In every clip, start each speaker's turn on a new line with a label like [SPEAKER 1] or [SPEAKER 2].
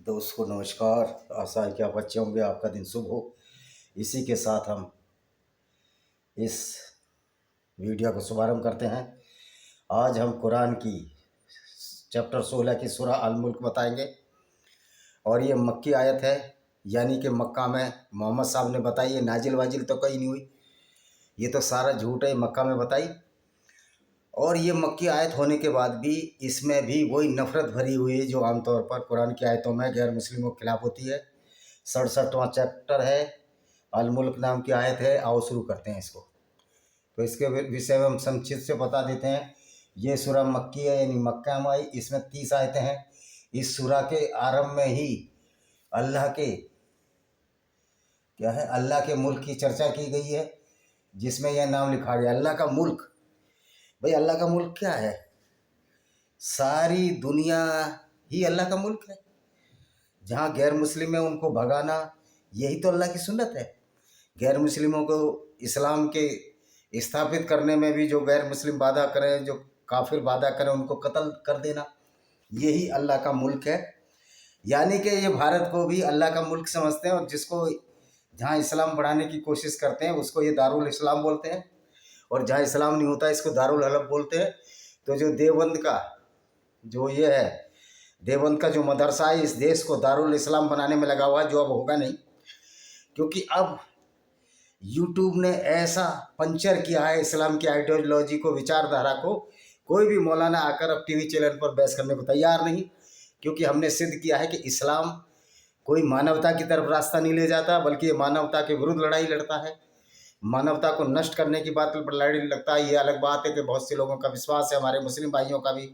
[SPEAKER 1] दोस्तों को नमस्कार। आशा है कि आप अच्छे होंगे, आपका दिन शुभ हो। इसी के साथ हम इस वीडियो को शुभारंभ करते हैं। आज हम कुरान की चैप्टर 16 की सूरह अल मुल्क बताएंगे और ये मक्की आयत है, यानी कि मक्का में मोहम्मद साहब ने बताई है। नाजिल वाजिल तो कहीं नहीं हुई, ये तो सारा झूठ है। मक्का में बताई और ये मक्की आयत होने के बाद भी इसमें भी वही नफ़रत भरी हुई है जो आमतौर पर कुरान की आयतों में गैर मुस्लिमों के खिलाफ होती है। 67वां चैप्टर है, अल मुल्क नाम की आयत है। आओ शुरू करते हैं इसको। तो इसके विषय में हम संक्षिप्त से बता देते हैं। ये सूरह मक्की है, यानी मक्का में आई। इसमें 30 आयतें हैं। इस सूरह के आरंभ में ही अल्लाह के अल्लाह के मुल्क की चर्चा की गई है, जिसमें यह नाम लिखा गया अल्लाह का मुल्क। भाई अल्लाह का मुल्क क्या है? सारी दुनिया ही अल्लाह का मुल्क है। जहाँ गैर मुस्लिम है उनको भगाना, यही तो अल्लाह की सुन्नत है। गैर मुस्लिमों को इस्लाम के स्थापित करने में भी जो गैर मुस्लिम बाधा करें, जो काफिर बाधा करें, उनको कत्ल कर देना, यही अल्लाह का मुल्क है। यानी कि ये भारत को भी अल्लाह का मुल्क समझते हैं और जिसको जहाँ इस्लाम बढ़ाने की कोशिश करते हैं उसको ये दारुल इस्लाम बोलते हैं, और जहाँ इस्लाम नहीं होता इसको दारुल हरब बोलते हैं। तो जो देवबंद का जो ये है, देवबंद का जो मदरसा है, इस देश को दारुल इस्लाम बनाने में लगा हुआ है, जो अब होगा नहीं, क्योंकि अब यूट्यूब ने ऐसा पंचर किया है इस्लाम की आइडियोलॉजी को, विचारधारा को। कोई भी मौलाना आकर अब टीवी चैनल पर बहस करने को तैयार नहीं, क्योंकि हमने सिद्ध किया है कि इस्लाम कोई मानवता की तरफ रास्ता नहीं ले जाता, बल्कि ये मानवता के विरुद्ध लड़ाई लड़ता है। मानवता को नष्ट करने की बात पर लड़ाई लगता है। ये अलग बात है कि बहुत से लोगों का विश्वास है, हमारे मुस्लिम भाइयों का भी,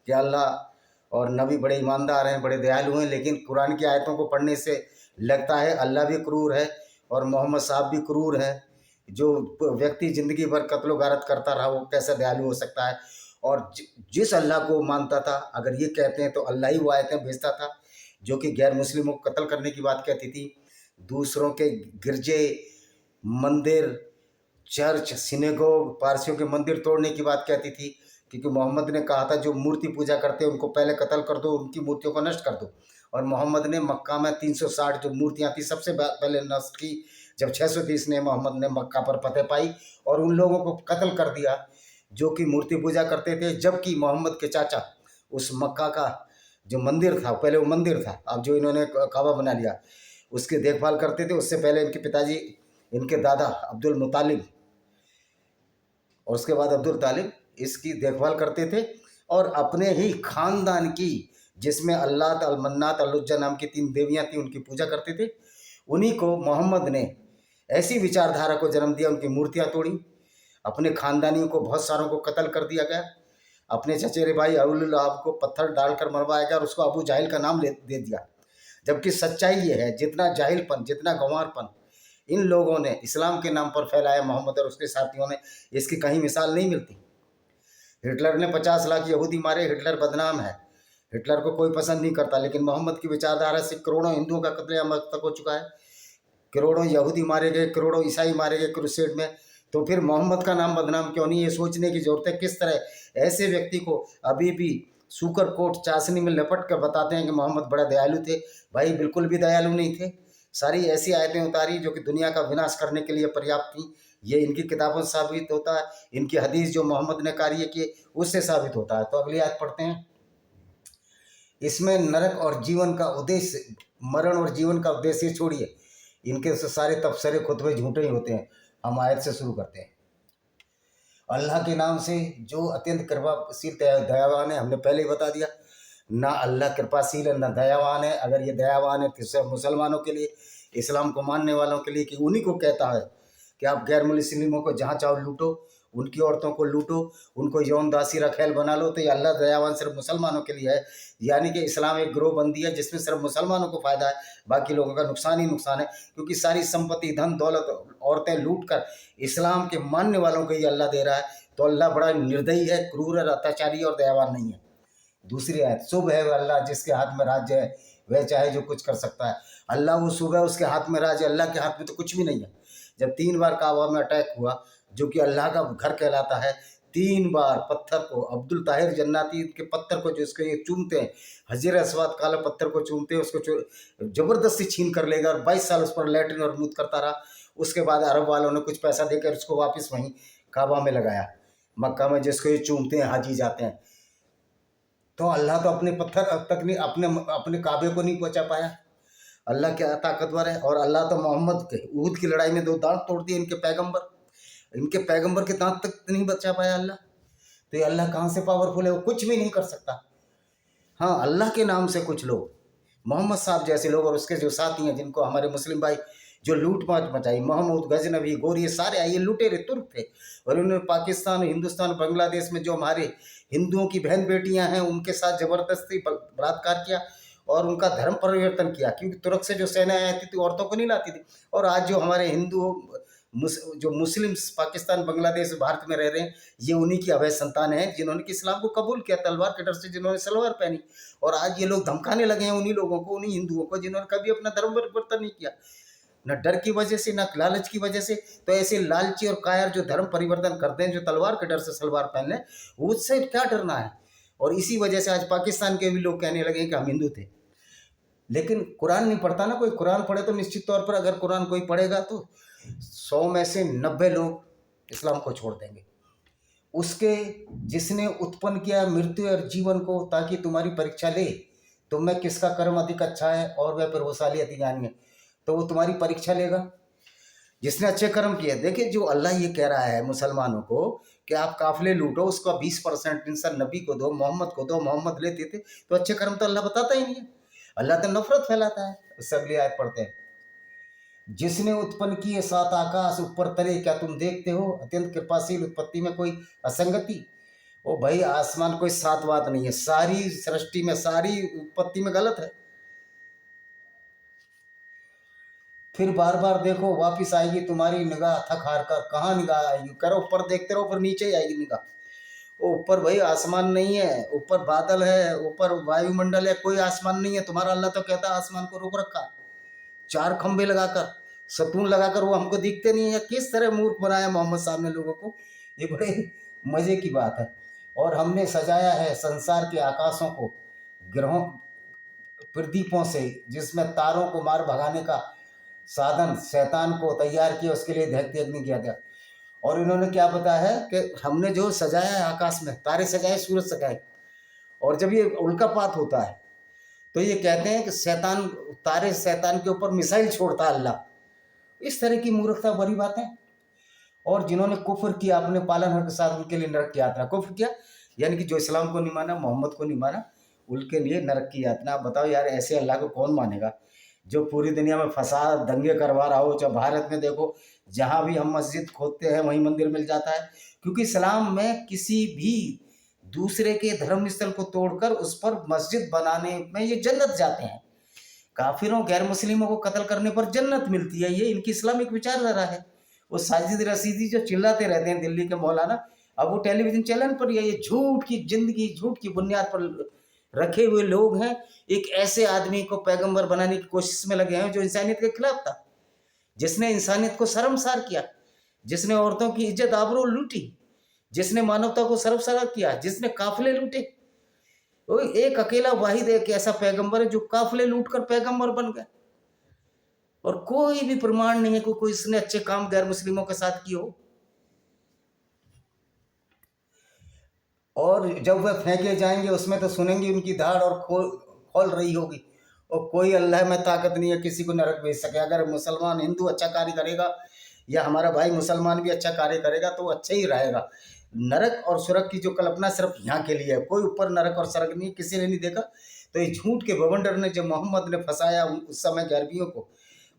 [SPEAKER 1] कि अल्लाह और नबी बड़े ईमानदार हैं, बड़े दयालु हैं। लेकिन कुरान की आयतों को पढ़ने से लगता है अल्लाह भी क्रूर है और मोहम्मद साहब भी क्रूर है। जो व्यक्ति ज़िंदगी भर कत्लो गारत करता रहा, वो कैसा दयालु हो सकता है? और जिस अल्लाह को मानता था, अगर ये कहते हैं तो अल्लाह ही वो आयतें भेजता था जो कि गैर मुस्लिमों को कत्ल करने की बात कहती थी। दूसरों के गिरजे, मंदिर, चर्च, सिनेगोग, पारसियों के मंदिर तोड़ने की बात कहती थी, क्योंकि मोहम्मद ने कहा था जो मूर्ति पूजा करते हैं उनको पहले कत्ल कर दो, उनकी मूर्तियों को नष्ट कर दो। और मोहम्मद ने मक्का में 360 जो मूर्तियाँ थी सबसे पहले नष्ट की, जब 630 ने मोहम्मद ने मक्का पर फतेह पाई और उन लोगों को कत्ल कर दिया जो कि मूर्ति पूजा करते थे। जबकि मोहम्मद के चाचा उस मक्का का जो मंदिर था, पहले वो मंदिर था, अब जो इन्होंने काबा बना लिया, उसकी देखभाल करते थे। उससे पहले इनके पिताजी, इनके दादा अब्दुल मुतालिब और उसके बाद अब्दुल तालिब इसकी देखभाल करते थे। और अपने ही खानदान की, जिसमें अल्लात, अलमन्नात, अलुज्जा नाम की 3 देवियाँ थीं, उनकी पूजा करते थे। उन्हीं को मोहम्मद ने ऐसी विचारधारा को जन्म दिया, उनकी मूर्तियाँ तोड़ी, अपने खानदानियों को बहुत सारों को कत्ल कर दिया गया। अपने चचेरे भाई अबुल आब को पत्थर डालकर मरवाया गया और उसको अबू जाहिल का नाम दे दिया। जबकि सच्चाई ये है, जितना जाहिलपन, जितना गंवारपन इन लोगों ने इस्लाम के नाम पर फैलाया, मोहम्मद और उसके साथियों ने, इसकी कहीं मिसाल नहीं मिलती। हिटलर ने 50 लाख यहूदी मारे, हिटलर बदनाम है, हिटलर को कोई पसंद नहीं करता, लेकिन मोहम्मद की विचारधारा से करोड़ों हिंदुओं का कत्लेआम अब तक हो चुका है, करोड़ों यहूदी मारे गए, करोड़ों ईसाई मारे गए क्रूसेड में। तो फिर मोहम्मद का नाम बदनाम क्यों नहीं? ये सोचने की जरूरत है। किस तरह ऐसे व्यक्ति को अभी भी सूकर कोट चाशनी में लपट कर बताते हैं कि मोहम्मद बड़ा दयालु थे। भाई बिल्कुल भी दयालु नहीं थे। सारी ऐसी आयतें उतारी जो कि दुनिया का विनाश करने के लिए पर्याप्त थी। ये इनकी किताबों से साबित होता है, इनकी हदीस जो मोहम्मद ने कार्य किए उससे साबित होता है। तो अगली आयत पढ़ते हैं। इसमें नरक और जीवन का उद्देश्य, मरण और जीवन का उद्देश्य छोड़िए, इनके सारे तबसरे खुतबे झूठे ही होते हैं। हम आयत से शुरू करते हैं। अल्लाह के नाम से जो अत्यंत कृपाशील दयावान है। हमने पहले ही बता दिया, ना अल्लाह कृपाशील है ना दयावान है। अगर ये दयावान है तो सिर्फ मुसलमानों के लिए, इस्लाम को मानने वालों के लिए, कि उन्हीं को कहता है कि आप गैर मुस्लिमों को जहाँ चाहो लूटो, उनकी औरतों को लूटो, उनको यौन दासी रखेल बना लो। तो ये अल्लाह दयावान सिर्फ मुसलमानों के लिए है। यानी कि इस्लाम एक ग्रोह बंदी है जिसमें सिर्फ मुसलमानों को फ़ायदा है, बाकी लोगों का नुकसान ही नुकसान है। क्योंकि सारी संपत्ति, धन दौलत, औरतें लूट कर इस्लाम के मानने वालों को ही अल्लाह दे रहा है। तो अल्लाह बड़ा निर्दयी है, क्रूर है, अत्याचारी और दयावान नहीं है। दूसरी आयत, शुभ है वह अल्लाह जिसके हाथ में राज्य है, वह चाहे जो कुछ कर सकता है। अल्लाह वो शुभ है, उसके हाथ में राज है। अल्लाह के हाथ में तो कुछ भी नहीं है। जब 3 बार काबा में अटैक हुआ, जो कि अल्लाह का घर कहलाता है, 3 बार पत्थर को, अब्दुल ताहिर जन्नाती के पत्थर को जिसको ये चूमते हैं, हजर अस्वद काला पत्थर को चूमते हैं, उसको जबरदस्ती छीन कर लेगा और 22 साल उस पर लैट्रिन और मूत करता रहा। उसके बाद अरब वालों ने कुछ पैसा देकर उसको वापस वहीं काबा में लगाया, मक्का में, जिसको ये चूमते हैं, हाजी जाते हैं। तो अल्लाह तो अपने पत्थर अब तक नहीं, अपने काबे को नहीं पहुंचा पाया। अल्लाह क्या ताकतवर है। और अल्लाह तो मोहम्मद के ऊद की लड़ाई में 2 दांत तोड़ दिए इनके पैगंबर के दांत तक नहीं बचा पाया अल्लाह। तो ये अल्लाह कहाँ से पावरफुल है? वो कुछ भी नहीं कर सकता। हाँ, अल्लाह के नाम से कुछ लोग, मोहम्मद साहब जैसे लोग और उसके जो साथी हैं, जिनको हमारे मुस्लिम भाई जो लूट मार मचाई, महमूद गजनवी, गोरी, सारे आइए लुटेरे तुर्क थे। और उन्होंने पाकिस्तान, हिंदुस्तान, बांग्लादेश में जो हमारे हिंदुओं की बहन बेटियां हैं उनके साथ ज़बरदस्ती बलात्कार किया और उनका धर्म परिवर्तन किया, क्योंकि तुर्क से जो सेनाएं आती थी औरतों को नहीं लाती थी। और आज जो हमारे हिंदू जो मुस्लिम पाकिस्तान, बांग्लादेश, भारत में रह रहे हैं, ये उन्हीं की अवैध संतान हैं, जिन्होंने कि इस्लाम को कबूल किया तलवार के डर से, जिन्होंने सलवार पहनी। और आज ये लोग धमकाने लगे हैं उन्हीं लोगों को, उन्हीं हिंदुओं को जिन्होंने कभी अपना धर्म परिवर्तन नहीं किया, न डर की वजह से, न लालच की वजह से। तो ऐसे लालची और कायर जो धर्म परिवर्तन करते हैं, जो तलवार के डर से सलवार पहन लें, उससे क्या डरना है? और इसी वजह से आज पाकिस्तान के भी लोग कहने लगे कि हम हिंदू थे। लेकिन कुरान नहीं पढ़ता ना कोई। कुरान पढ़े तो निश्चित तौर पर, अगर कुरान कोई पढ़ेगा तो 100 में से 90 लोग इस्लाम को छोड़ देंगे। उसके जिसने उत्पन्न किया मृत्यु और जीवन को ताकि तुम्हारी परीक्षा ले, तुम में किसका कर्म अधिक अच्छा है और वह प्रभावशाली अति ज्ञानी है, तो वो तुम्हारी परीक्षा लेगा। जिसने अच्छे कर्म किए, देखिए जो अल्लाह ये कह रहा है मुसलमानों को कि आप काफिले लूटो, उसका 20% इंसान नबी को दो, मोहम्मद को दो, मोहम्मद लेते थे, तो अच्छे कर्म तो अल्लाह बताता ही नहीं है। अल्लाह तो नफरत फैलाता है। उससे अगली आयत पढ़ते हैं, जिसने उत्पन्न किए 7 आकाश ऊपर तले, क्या तुम देखते हो? अत्यंत कृपाशील, उत्पत्ति में कोई असंगति। ओ भाई, आसमान कोई 7 बात नहीं है, सारी सृष्टि में, सारी उत्पत्ति में गलत है। फिर बार बार देखो, वापिस आएगी तुम्हारी निगाह थक हार कर। कहाँ निगाह आएगी? करो ऊपर देखते रहो, फिर नीचे ही आएगी निगाह। वो ऊपर भाई आसमान नहीं है, ऊपर बादल है, ऊपर वायुमंडल है, कोई आसमान नहीं है तुम्हारा। अल्लाह तो कहता है आसमान को रोक रखा, 4 खंबे लगाकर, सतून लगाकर, वो हमको दिखते नहीं है। किस तरह मूर्ख बनाया मोहम्मद साहब ने लोगों को, ये बड़े मजे की बात है। और हमने सजाया है संसार के आकाशों को ग्रहों प्रदीपों से, जिसमें तारों को मार भगाने का साधन शैतान को तैयार किया, उसके लिए दहकती अग्नि किया गया। और इन्होंने क्या बताया है कि हमने जो सजाया है आकाश में, तारे सजाए, सूरज सजाए, और जब ये उल्कापात होता है तो ये कहते हैं कि शैतान, तारे शैतान के ऊपर मिसाइल छोड़ता है अल्लाह। इस तरह की मूर्खता भरी बातें। और जिन्होंने कुफ्र किया अपने पालनहार के साथ, उनके लिए नरक की यातना। कुफ्र किया यानी कि जो इस्लाम को नहीं माना, मोहम्मद को नहीं माना, उनके लिए नरक की यातना। आप बताओ यार, ऐसे अल्लाह को कौन मानेगा जो पूरी दुनिया में फसाद दंगे करवा रहा हो? चाहे भारत में देखो, जहाँ भी हम मस्जिद खोदते हैं वहीं मंदिर मिल जाता है, क्योंकि इस्लाम में किसी भी दूसरे के धर्म स्थल को तोड़कर उस पर मस्जिद बनाने में ये जन्नत जाते हैं। काफिरों, गैर मुस्लिमों को कत्ल करने पर जन्नत मिलती है, ये इनकी इस्लामिक विचारधारा है। वो साजिद रशीदी जो चिल्लाते रहते हैं दिल्ली के मौलाना, अब वो टेलीविजन चैनल पर ये झूठ की जिंदगी, झूठ की बुनियाद पर रखे हुए लोग हैं। एक ऐसे आदमी को पैगंबर बनाने की कोशिश में लगे हैं जो इंसानियत के खिलाफ था, जिसने इंसानियत को शर्मसार किया, जिसने औरतों की इज्जत आबरू लूटी, जिसने मानवता को शर्मसार किया, जिसने काफिले लूटे। वो एक अकेला वाहिद एक ऐसा पैगंबर है जो काफिले लूट कर पैगंबर बन गया। और कोई भी प्रमाण नहीं है कि कोई इसने अच्छे काम गैर मुस्लिमों के साथ किए हो। और जब वह फेंके जाएंगे उसमें तो सुनेंगे उनकी धाड़ और खोल रही होगी। और कोई अल्लाह में ताकत नहीं है किसी को नरक भेज सके। अगर मुसलमान, हिंदू अच्छा कार्य करेगा या हमारा भाई मुसलमान भी अच्छा कार्य करेगा तो अच्छा ही रहेगा। नरक और स्वर्ग की जो कल्पना सिर्फ यहाँ के लिए है, कोई ऊपर नरक और स्वर्ग नहीं, किसी ने नहीं देखा। तो ये झूठ के बवंडर ने, जब मोहम्मद ने फंसाया उस समय के अरबियों को,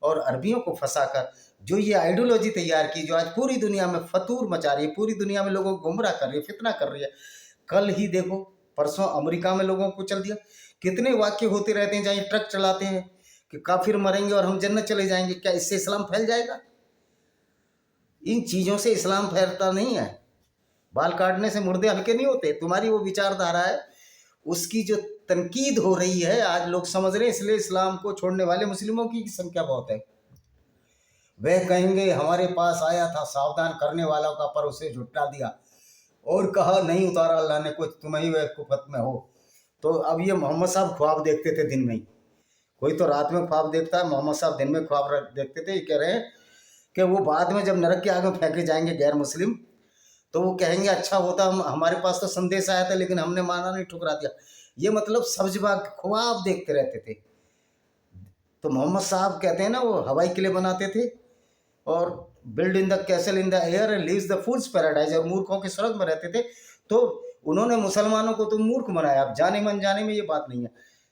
[SPEAKER 1] और अरबियों को फंसाकर जो ये आइडियोलॉजी तैयार की, जो आज पूरी दुनिया में फतूर मचा रही है, पूरी दुनिया में लोगों को गुमराह कर रही है, फितना कर रही है। कल ही देखो, परसों अमेरिका में लोगों को चल दिया। कितने वाक्य होते रहते हैं जहाँ ये ट्रक चलाते हैं कि काफिर मरेंगे और हम जन्नत चले जाएंगे। क्या इससे इस्लाम फैल जाएगा? इन चीज़ों से इस्लाम फैलता नहीं है। बाल काटने से मुर्दे हल्के नहीं होते। तुम्हारी वो विचारधारा है, उसकी जो तनकीद हो रही है आज लोग समझ रहे हैं, इसलिए इस्लाम को छोड़ने वाले मुस्लिमों की संख्या बहुत है। वह कहेंगे हमारे पास आया था सावधान करने वालों का, पर उसे झुठला दिया। और कहा नहीं उतारा अल्लाह ने कुछ, तुम ही कुफत में हो। तो अब ये मोहम्मद साहब ख्वाब देखते थे दिन में ही, कोई तो रात में ख्वाब देखता है, मोहम्मद साहब दिन में ख्वाब देखते थे। ये कह रहे हैं कि वो बाद में जब नरक के आग में फेंके जाएंगे गैर मुस्लिम, तो वो कहेंगे अच्छा होता हमारे पास तो संदेश आया था लेकिन हमने माना नहीं, ठुकरा दिया। ये मतलब सब्जबाग ख्वाब देखते रहते थे। तो मोहम्मद साहब कहते हैं ना, वो हवाई किले बनाते थे और build in the castle in the air and leaves the fools paradise, और मूर्खों के स्वर्ग में रहते थे। तो उन्होंने मुसलमानों को तो मूर्ख बनाया, अब जाने मन जाने में ये बात नहीं है,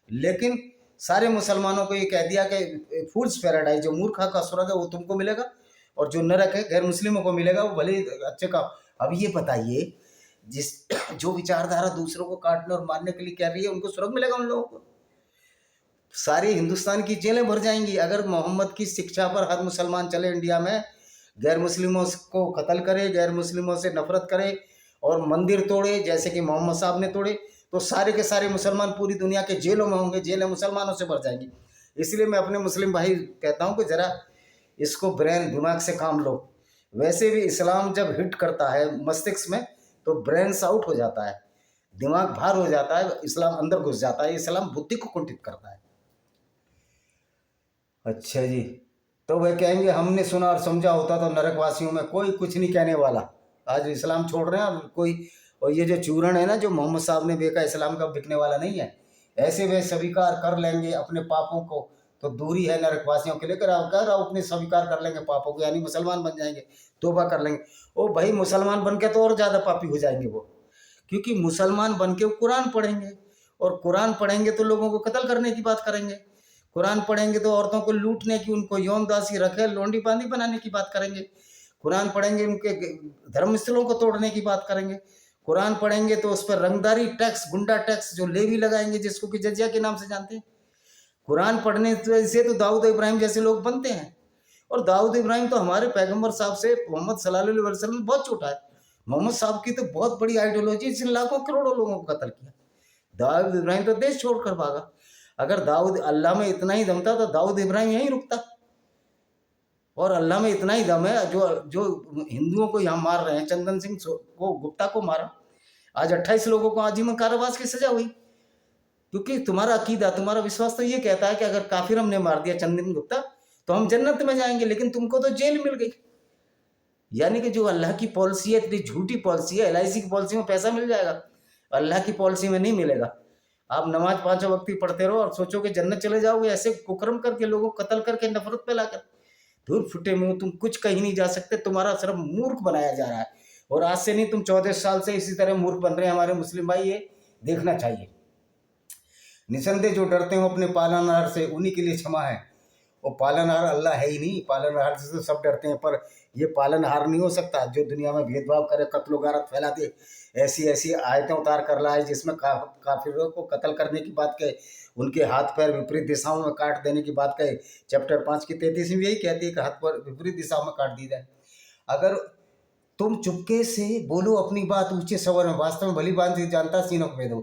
[SPEAKER 1] लेकिन सारे मुसलमानों को ये कह दिया कि फूल्स पैराडाइज, जो मूर्खा का स्वर्ग है वो तुमको मिलेगा, और जो नरक है गैर मुस्लिमों को मिलेगा, वो भले अच्छे का। अब ये बताइए, जिस जो विचारधारा दूसरों को काटने और मारने के लिए कह रही है, उनको स्वर्ग मिलेगा उन लोगों को? सारी हिंदुस्तान की जेलें भर जाएंगी अगर मोहम्मद की शिक्षा पर हर मुसलमान चले इंडिया में, गैर मुस्लिमों को कत्ल करे, गैर मुस्लिमों से नफरत करे और मंदिर तोड़े जैसे कि मोहम्मद साहब ने तोड़े, तो सारे के सारे मुसलमान पूरी दुनिया के जेलों में होंगे, जेलें मुसलमानों से भर जाएंगी। इसलिए मैं अपने मुस्लिम भाई कहता हूँ कि ज़रा इसको ब्रेन दिमाग से काम लो। वैसे भी इस्लाम जब हिट करता है मस्तिष्क में तो ब्रेन आउट हो जाता है, दिमाग भार हो जाता है, इस्लाम अंदर घुस जाता है, इस्लाम बुद्धि को कुंठित करता है। अच्छा जी, तो वह कहेंगे हमने सुना और समझा होता तो नरकवासियों में कोई कुछ नहीं कहने वाला। आज इस्लाम छोड़ रहे हैं और कोई, और ये जो चूरण है ना जो मोहम्मद साहब ने बेचा, इस्लाम का बिकने वाला नहीं है। ऐसे वे स्वीकार कर लेंगे अपने पापों को तो दूरी है नरकवासियों के, लेकर कर अपने स्वीकार कर लेंगे पापों को, यानी मुसलमान बन जाएंगे, तोबा कर लेंगे। ओ भाई, मुसलमान बन के तो और ज़्यादा पापी हो जाएंगे वो, क्योंकि मुसलमान बन के कुरान पढ़ेंगे, और कुरान पढ़ेंगे तो लोगों को कत्ल करने की बात करेंगे, कुरान पढ़ेंगे तो औरतों को लूटने की, उनको यौन दासी रखे लोंडी बांदी बनाने की बात करेंगे, कुरान पढ़ेंगे उनके धर्मस्थलों को तोड़ने की बात करेंगे, कुरान पढ़ेंगे तो उस पर रंगदारी टैक्स, गुंडा टैक्स जो लेवी लगाएंगे, जिसको कि जजिया के नाम से जानते हैं। कुरान पढ़ने से तो दाऊद इब्राहिम जैसे लोग बनते हैं, और दाऊद इब्राहिम तो हमारे पैगंबर साहब से, मोहम्मद सल्लल्लाहु अलैहि वसल्लम बहुत छोटा है। मोहम्मद साहब की तो बहुत बड़ी आइडियोलॉजी, जिसने लाखों करोड़ों लोगों को कत्ल किया। दाऊद इब्राहिम तो देश छोड़कर भागा। अगर दाऊद, अल्लाह में इतना ही दम था तो दाऊद इब्राहिम यहीं रुकता, और अल्लाह में इतना ही दम है, जो जो हिंदुओं को यहाँ मार रहे हैं, चंदन सिंह को, गुप्ता को मारा, आज 28 लोगों को आजीवन कारावास की सजा हुई, क्योंकि तुम्हारा अकीदा, तुम्हारा विश्वास तो ये कहता है कि अगर काफिर हमने मार दिया चंदन गुप्ता तो हम जन्नत में जाएंगे, लेकिन तुमको तो जेल मिल गई। यानी कि जो अल्लाह की पॉलिसी है, इतनी झूठी पॉलिसी है। LIC की पॉलिसी में पैसा मिल जाएगा, अल्लाह की पॉलिसी में नहीं मिलेगा। आप नमाज 5 वक्त ही पढ़ते रहो और सोचो कि जन्नत चले जाओगे, ऐसे कुकर्म करके, लोगों को कत्ल करके, नफरत फैलाकर। दूर फुटे मुंह, तुम कुछ कहीं नहीं जा सकते, तुम्हारा सिर्फ मूर्ख बनाया जा रहा है, और आज से नहीं, तुम 14 साल से इसी तरह मूर्ख बन रहे हैं हमारे मुस्लिम भाई, ये देखना चाहिए। निसंदेह जो डरते हो अपने पालनहार से, उन्हीं के लिए क्षमा है। वो पालनहार अल्लाह है ही नहीं, पालनहार से तो सब डरते हैं, पर ये पालनहार नहीं हो सकता जो दुनिया में भेदभाव करे, कत्ल गारत फैला दे, ऐसी ऐसी आयतें उतार कर रहा है जिसमें काफिरों को कत्ल करने की बात कहे, उनके हाथ पैर विपरीत दिशाओं में काट देने की बात कहे। चैप्टर 5 की 33वीं यही कहती है कि हाथ पैर विपरीत दिशाओं में काट दी जाए। अगर तुम चुपके से बोलो अपनी बात ऊंचे स्वर में, वास्तव में भली बात जानता सीनों को भेदो,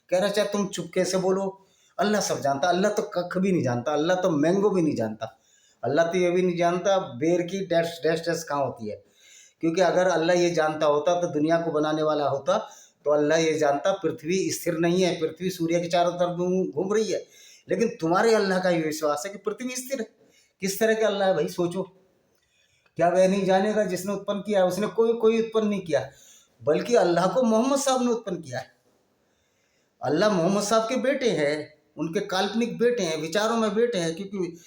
[SPEAKER 1] कह रहा चाहे तुम चुपके से बोलो, अल्लाह सब जानता। अल्लाह तो कख भी नहीं जानता, अल्लाह तो मैंगो भी नहीं जानता, अल्लाह तो ये भी नहीं जानता बेर की डैश डैश डैश कहाँ होती है। क्योंकि अगर अल्लाह ये जानता होता तो दुनिया को बनाने वाला होता, तो अल्लाह ये जानता पृथ्वी स्थिर नहीं है, पृथ्वी सूर्य के चारों तरफ घूम रही है। लेकिन तुम्हारे अल्लाह का ये विश्वास है कि पृथ्वी स्थिर है। किस तरह के अल्लाह है भाई, सोचो। क्या वह नहीं जानेगा जिसने उत्पन्न किया है? उसने कोई उत्पन्न नहीं किया, बल्कि अल्लाह को मोहम्मद साहब ने उत्पन्न किया है। अल्लाह मोहम्मद साहब के बेटे हैं, उनके काल्पनिक बेटे हैं, विचारों में बेटे हैं, क्योंकि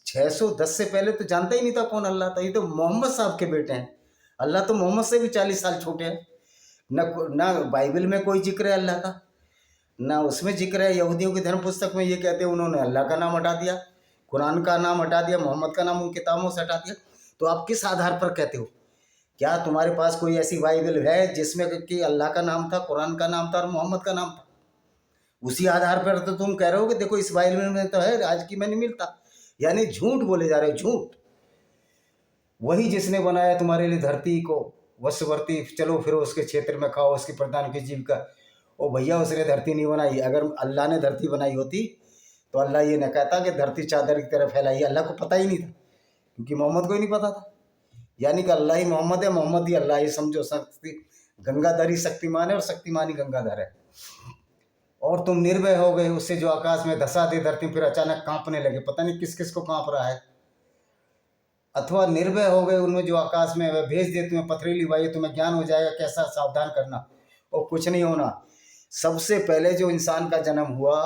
[SPEAKER 1] 610 से पहले तो जानता ही नहीं था कौन अल्लाह था। ये तो मोहम्मद साहब के बेटे हैं। अल्लाह तो मोहम्मद से भी 40 साल छोटे हैं। ना बाइबल में कोई जिक्र है अल्लाह का, ना उसमें जिक्र है। यहूदियों की धर्म पुस्तक में ये कहते हैं उन्होंने अल्लाह का नाम हटा दिया, कुरान का नाम हटा दिया, मोहम्मद का नाम उन किताबों से हटा दिया। तो आप किस आधार पर कहते हो? क्या तुम्हारे पास कोई ऐसी बाइबल है जिसमें कि अल्लाह का नाम था, कुरान का नाम था और मोहम्मद का नाम था? उसी आधार पर तो तुम कह रहे हो कि देखो इस बाइबल में तो है, आज की में नहीं मिलता। यानी झूठ बोले जा रहे हो, झूठ। वही जिसने बनाया तुम्हारे लिए धरती को, वशवर्ती चलो फिर उसके क्षेत्र में खाओ, उसकी प्रधान की जीविका। ओ भैया, उसने धरती नहीं बनाई। अगर अल्लाह ने धरती बनाई होती तो अल्लाह ये न कहता कि धरती चादर की तरह फैलाई। अल्लाह को पता ही नहीं था, क्योंकि मोहम्मद को ही नहीं पता था। यानी कि अल्लाह ही मोहम्मद है, मोहम्मद ही अल्लाह, ही समझो। शक्ति गंगाधर ही शक्तिमान है और शक्तिमान ही गंगाधर है। और तुम निर्भय हो गए उससे जो आकाश में धसा दे धरती, फिर अचानक कांपने लगे, पता नहीं किस किस को कांप रहा है। अथवा निर्भय हो गए उनमें जो आकाश में, वह भेज दे तुम्हें पथरीली वायु, तुम्हें ज्ञान हो जाएगा कैसा सावधान करना, और कुछ नहीं होना। सबसे पहले जो इंसान का जन्म हुआ,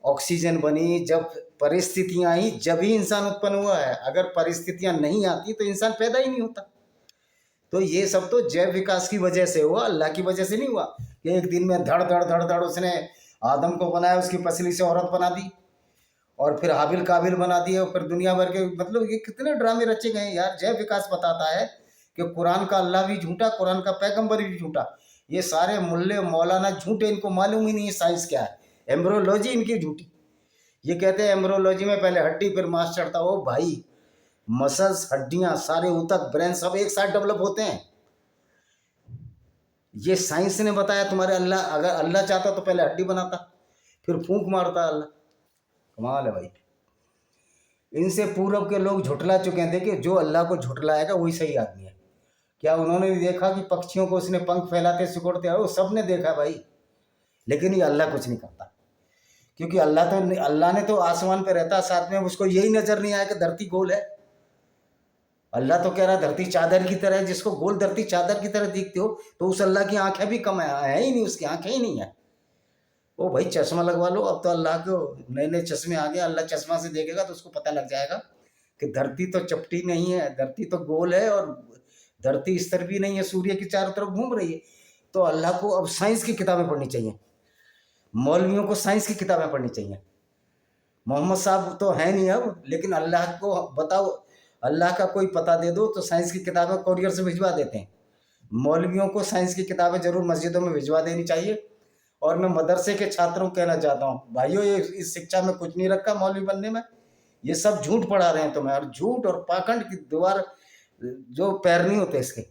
[SPEAKER 1] ऑक्सीजन बनी, जब परिस्थितियां आई जब ही इंसान उत्पन्न हुआ है। अगर परिस्थितियां नहीं आती तो इंसान पैदा ही नहीं होता। तो ये सब तो जैव विकास की वजह से हुआ, अल्लाह की वजह से नहीं हुआ कि एक दिन में धड़ धड़ धड़ धड़ उसने आदम को बनाया, उसकी पसली से औरत बना दी, और फिर हाबिल काबिल बना दिए, और फिर दुनिया भर के, मतलब ये कितने ड्रामे रचे गए हैं यार। जैव विकास बताता है कि कुरान का अल्लाह भी झूठा, कुरान का पैगंबर भी झूठा। ये सारे मुल्ले मौलाना झूठे, इनको मालूम ही नहीं है साइंस क्या है। एम्ब्रोलॉजी इनकी झूठी। ये कहते हैं एम्ब्रोलॉजी में पहले हड्डी फिर मांस चढ़ता। हो भाई, मसल्स, हड्डियां, सारे ऊतक, ब्रेन सब एक साथ डेवलप होते हैं। ये साइंस ने बताया। तुम्हारे अल्लाह, अगर अल्लाह चाहता तो पहले हड्डी बनाता, फिर फूंक मारता अल्लाह। कमाल है भाई। इनसे पूर्व के लोग झुठला चुके हैं। देखिए, जो अल्लाह को झुठलाएगा वही सही आदमी है। क्या उन्होंने नहीं देखा कि पक्षियों को उसने पंख फैलाते सिकुड़ते हैं? वो सब ने देखा भाई, लेकिन ये अल्लाह कुछ नहीं करता। क्योंकि अल्लाह ने तो आसमान पे रहता, साथ में उसको यही नजर नहीं आया कि धरती गोल है। अल्लाह तो कह रहा है धरती चादर की तरह है। जिसको गोल धरती चादर की तरह दिखती हो तो उस अल्लाह की आंखें भी कम है ही नहीं, उसकी आंखें ही नहीं है। ओ भाई, चश्मा लगवा लो। अब तो अल्लाह को नए नए चश्मे आ गए। अल्लाह चश्मा से देखेगा तो उसको पता लग जाएगा कि धरती तो चपटी नहीं है, धरती तो गोल है, और धरती स्तर भी नहीं है, सूर्य की चारों तरफ घूम रही है। तो अल्लाह को अब साइंस की किताबें पढ़नी चाहिए, मौलवियों को साइंस की किताबें पढ़नी चाहिए। मोहम्मद साहब तो है नहीं अब, लेकिन अल्लाह को बताओ, अल्लाह का कोई पता दे दो तो साइंस की किताबें कोरियर से भिजवा देते हैं। मौलवियों को साइंस की किताबें जरूर मस्जिदों में भिजवा देनी चाहिए। और मैं मदरसे के छात्रों को कहना चाहता हूँ, भाइयों, ये इस शिक्षा में कुछ नहीं रखा मौलवी बनने में। ये सब झूठ पढ़ा रहे हैं तुम्हें, और झूठ और पाखंड की दीवार जो पैर नहीं होते इसके।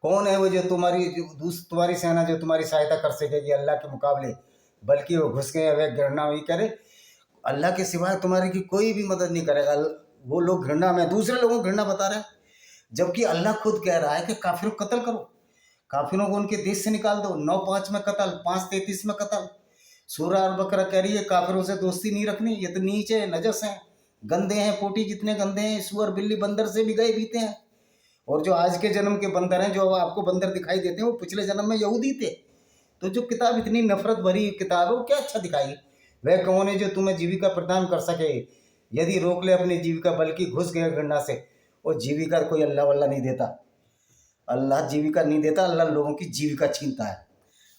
[SPEAKER 1] कौन है वो जो तुम्हारी सेना जो तुम्हारी सहायता कर सकेगी अल्लाह के मुकाबले? बल्कि वो घुस के वे घृणा ही करे। अल्लाह के सिवाय तुम्हारी की कोई भी मदद नहीं करेगा। वो लोग घृणा में दूसरे लोगों को घृणा बता रहे हैं, जबकि अल्लाह खुद कह रहा है कि काफिरों को कत्ल करो, काफिरों को उनके देश से निकाल दो। 9:5 में कत्ल, 5:33 में कत्ल। सूरह अल बकरा कह रही है काफिरों से दोस्ती नहीं रखनी, ये तो नीच है, नजस है, गंदे हैं, पोटी जितने गंदे हैं, सुअर बिल्ली बंदर से भी गए बीते हैं। और जो आज के जन्म के बंदर हैं, जो आपको बंदर दिखाई देते हैं, वो पिछले जन्म में यहूदी थे। तो जो किताब इतनी नफरत भरी किताब है, वो क्या अच्छा दिखाई? वह कौन है जो तुम्हें जीविका प्रदान कर सके यदि रोक ले अपनी जीविका, बल्कि घुस गए घृणा से? वो जीविका कोई अल्लाह वल्लाह नहीं देता। अल्लाह जीविका नहीं देता, अल्लाह लोगों की जीविका छीनता है।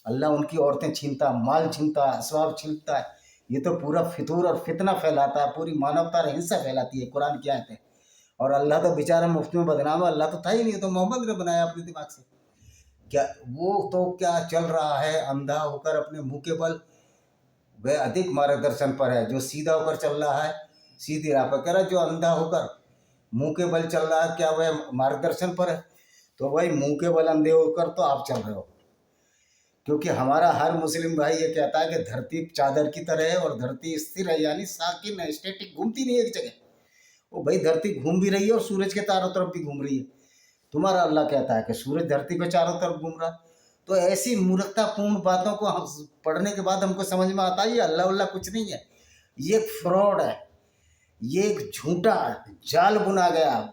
[SPEAKER 1] अल्लाह उनकी औरतें छीनता, माल छीनता, असबाब छीनता है। ये तो पूरा फितूर और फितना फैलाता है, पूरी मानवता और हिंसा फैलाती है कुरान की आयतें। और अल्लाह तो बेचारा मुफ्त में बदनाम है। अल्लाह तो था ही नहीं, तो मोहम्मद ने बनाया अपने दिमाग से। क्या वो तो क्या चल रहा है अंधा होकर अपने मुंह के बल? वह अधिक मार्गदर्शन पर है जो सीधा होकर चल रहा है, सीधी राह पर। कह रहा जो अंधा होकर मुंह के बल चल रहा है, क्या वह मार्गदर्शन पर है? तो भाई, मुंह के बल अंधे होकर तो आप चल रहे हो। क्योंकि हमारा हर मुस्लिम भाई ये कहता है कि धरती चादर की तरह है और धरती स्थिर है, यानी साकिन है, स्टैटिक, घूमती नहीं है एक जगह। वो भाई, धरती घूम भी रही है और सूरज के चारों तरफ भी घूम रही है। तुम्हारा अल्लाह कहता है कि सूरज धरती के चारों तरफ घूम रहा। तो ऐसी मूर्खतापूर्ण बातों को हम पढ़ने के बाद हमको समझ में आता है ये अल्लाह उल्लाह कुछ नहीं है, ये एक फ्रॉड है, ये एक झूठा जाल बुना गया,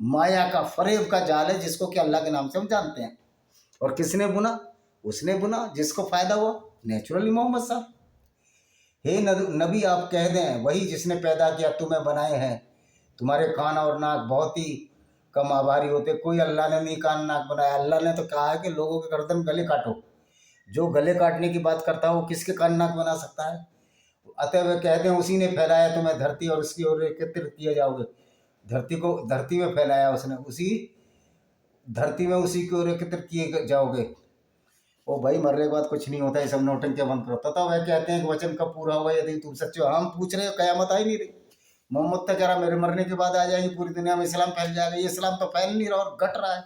[SPEAKER 1] माया का, फरेब का जाल है, जिसको कि अल्लाह के नाम से हम जानते हैं। और किसने बुना? उसने बुना जिसको फायदा हुआ, नेचुरली मोहम्मद साहब। हे नबी, आप कह दें वही जिसने पैदा किया, तुम्हें बनाए हैं। तुम्हारे कान और नाक बहुत ही कम आभारी होते, कोई अल्लाह ने नहीं कान नाक बनाया। अल्लाह ने तो कहा है कि लोगों के गर्दन गले काटो। जो गले काटने की बात करता है वो किसके कान नाक बना सकता है? अतः वे कहते हैं उसी ने फैलाया तुम्हें धरती और उसकी ओर एकत्रित किए जाओगे। धरती में फैलाया उसने, उसी धरती में उसी की ओर एकत्रित किए जाओगे। ओ भाई, मरने के बाद कुछ नहीं होता है, सब नौटंकी बंद करो। तथा वह कहते हैं कि वचन कब पूरा हुआ यदि तुम सच्चे हो। हम पूछ रहे हो, कयामत आई नहीं रही। मोहम्मद तो कह रहा मेरे मरने के बाद आ जाएगी, पूरी दुनिया में इस्लाम फैल जाएगा। ये इस्लाम तो फैल नहीं रहा और घट रहा है,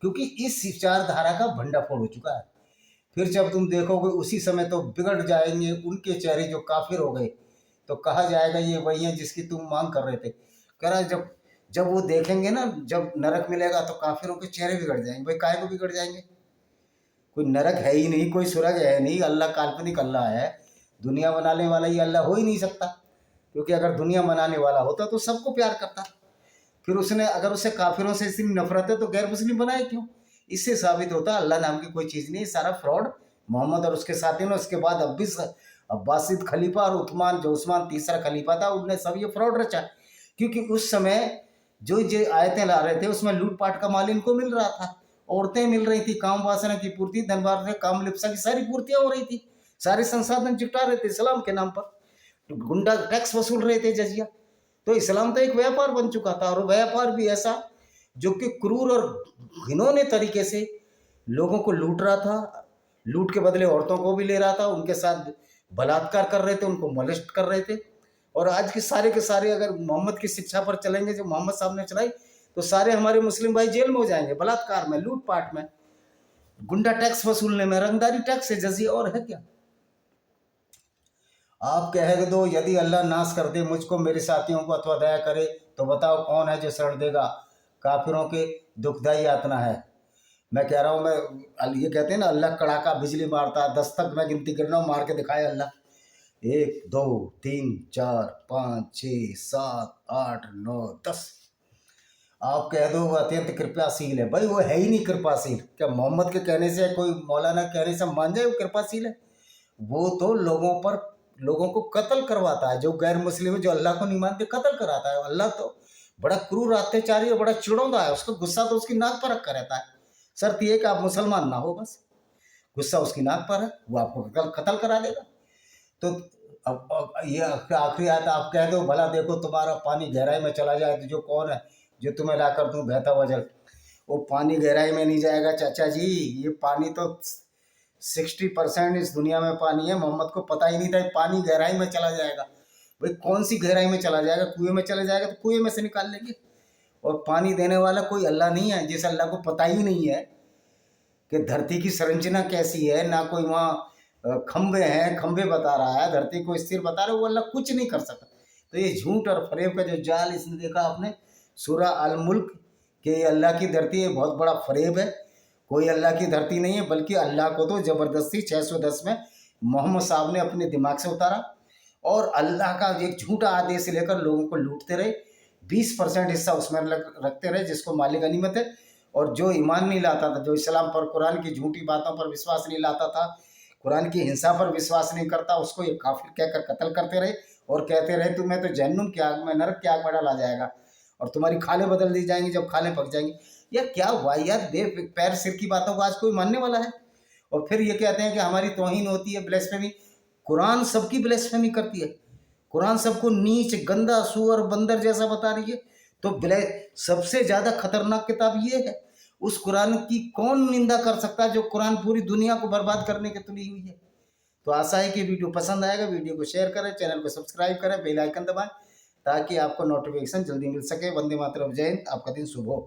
[SPEAKER 1] क्योंकि इस विचारधारा का भंडाफोड़ हो चुका है। फिर जब तुम देखोगे उसी समय तो बिगड़ जाएंगे उनके चेहरे जो काफिर हो गए। तो कहा जाएगा ये वही है जिसकी तुम मांग कर रहे थे। कह रहा जब जब वो देखेंगे ना, जब नरक मिलेगा तो काफिरों के चेहरे बिगड़ जाएंगे। भाई काहे को बिगड़ जाएंगे? कोई नरक है ही नहीं, कोई स्वर्ग है नहीं, अल्लाह काल्पनिक अल्लाह है। दुनिया बनाने वाला ये अल्लाह हो ही नहीं सकता, क्योंकि अगर दुनिया बनाने वाला होता तो सबको प्यार करता। फिर उसने, अगर उसे काफिरों से इतनी नफरत है तो गैर मुस्लिम बनाए क्यों? इससे साबित होता है अल्लाह नाम की कोई चीज़ नहीं, सारा फ्रॉड मोहम्मद और उसके साथियों ने। उसके बाद अब्बासिद खलीफा और उस्मान, जो उस्मान तीसरा खलीफा था, उनने सब ये फ्रॉड रचा। क्योंकि उस समय जो आयतें ला रहे थे उसमें लूटपाट का माल इनको मिल रहा था, औरतें मिल रही थी, काम वासना की पूर्ति, धनवार से काम लिप्सा की सारी पूर्तियां हो रही थी, सारे संसाधन जुटा रहे थे इस्लाम के नाम पर, गुंडा टैक्स वसूल रहे थे, जजिया। तो इस्लाम तो एक व्यापार बन चुका था, और व्यापार भी ऐसा जो कि क्रूर और घिनौने तरीके से लोगों को लूट रहा था, लूट के बदले औरतों को भी ले रहा था, उनके साथ बलात्कार कर रहे थे, उनको मोलेस्ट कर रहे थे। और आज के सारे अगर मोहम्मद की शिक्षा पर चलेंगे, जो मोहम्मद साहब ने चलाई, तो सारे हमारे मुस्लिम भाई जेल में हो जाएंगे, बलात्कार में, लूटपाट में, गुंडा टैक्स वसूलने में, रंगदारी टैक्स है जजिया, और है क्या? आप कह दो यदि अल्लाह नाश कर दे मुझको, मेरे साथियों को, अथवा दया करे, तो बताओ कौन है जो शरण देगा? काफिरों के दुखदाई यातना है। मैं कह रहा हूँ, मैं ये कहते हैं ना, अल्लाह कड़ाका बिजली मारता है, 10 तक मैं गिनती कर रहा हूँ, मार के दिखाए अल्लाह। 1 2 3 4 5 6 7 8 9 10। आप कह दो वो अत्यंत कृपाशील है, भाई वो है ही नहीं कृपाशील। क्या मोहम्मद के कहने से, कोई मौलाना के कहने से मान जाए वो कृपाशील है? वो तो लोगों को कत्ल करवाता है, जो गैर मुस्लिम है, जो अल्लाह को नहीं मानते, कत्ल कराता है। अल्लाह तो बड़ा क्रूर अत्याचारी और बड़ा चिड़ौंदा है, उसका गुस्सा तो उसकी नाक पर रखा रहता है। शर्त यह कि आप मुसलमान ना हो, बस गुस्सा उसकी नाक पर है, वो आपको कत्ल करा देगा। तो अब ये आखिरी आयत, आप कह दो भला देखो तुम्हारा पानी गहराई में चला जाए तो जो कौन है जो तुम्हें ला कर दूं बहता हुआ जल? वो पानी गहराई में नहीं जाएगा चाचा जी, ये पानी तो 60% इस दुनिया में पानी है, मोहम्मद को पता ही नहीं था पानी गहराई में चला जाएगा। भाई कौन सी गहराई में चला जाएगा? कुएं में चला जाएगा तो कुएं में से निकाल लेंगे। और पानी देने वाला कोई अल्लाह नहीं है, जिस अल्लाह को पता ही नहीं है कि धरती की संरचना कैसी है, ना कोई वहाँ खंबे हैं, खंबे बता रहा है, धरती को स्थिर बता रहा है, वो अल्लाह कुछ नहीं कर सकता। तो ये झूठ और फरेब का जो जाल इसने देखा आपने सूरह अल मुल्क के, अल्लाह की धरती है, बहुत बड़ा फरेब है। कोई अल्लाह की धरती नहीं है, बल्कि अल्लाह को तो ज़बरदस्ती 610 में मोहम्मद साहब ने अपने दिमाग से उतारा, और अल्लाह का एक झूठा आदेश लेकर लोगों को लूटते रहे। 20% हिस्सा उसमें रखते रहे, जिसको मालिक गनीमत है। और जो ईमान नहीं लाता था, जो इस्लाम पर, कुरान की झूठी बातों पर विश्वास नहीं लाता था, कुरान की हिंसा पर विश्वास नहीं करता, उसको ये काफिर कहकर कत्ल करते रहे, और कहते रहे तुम्हें तो जहन्नुम की आग में, नरक की आग में डाला जाएगा, और तुम्हारी खालें बदल दी जाएंगी जब खालें पक जाएंगी। यार क्या वाहियात बे पैर सिर की बातों को आज कोई मानने वाला है? और फिर ये कहते हैं कि हमारी तौहीन होती है, ब्लेस्फेमी। कुरान सबकी ब्लेस्फेमी करती है, कुरान सबको नीच, गंदा, सुअर, बंदर जैसा बता रही है। तो सबसे ज़्यादा खतरनाक किताब ये है। उस कुरान की कौन निंदा कर सकता है जो कुरान पूरी दुनिया को बर्बाद करने की तुली हुई है? तो आशा है कि वीडियो पसंद आएगा। वीडियो को शेयर करें, चैनल को सब्सक्राइब करें, बेल आइकन दबाएं, ताकि आपको नोटिफिकेशन जल्दी मिल सके। वंदे मातरम, जय हिंद, आपका दिन शुभ हो।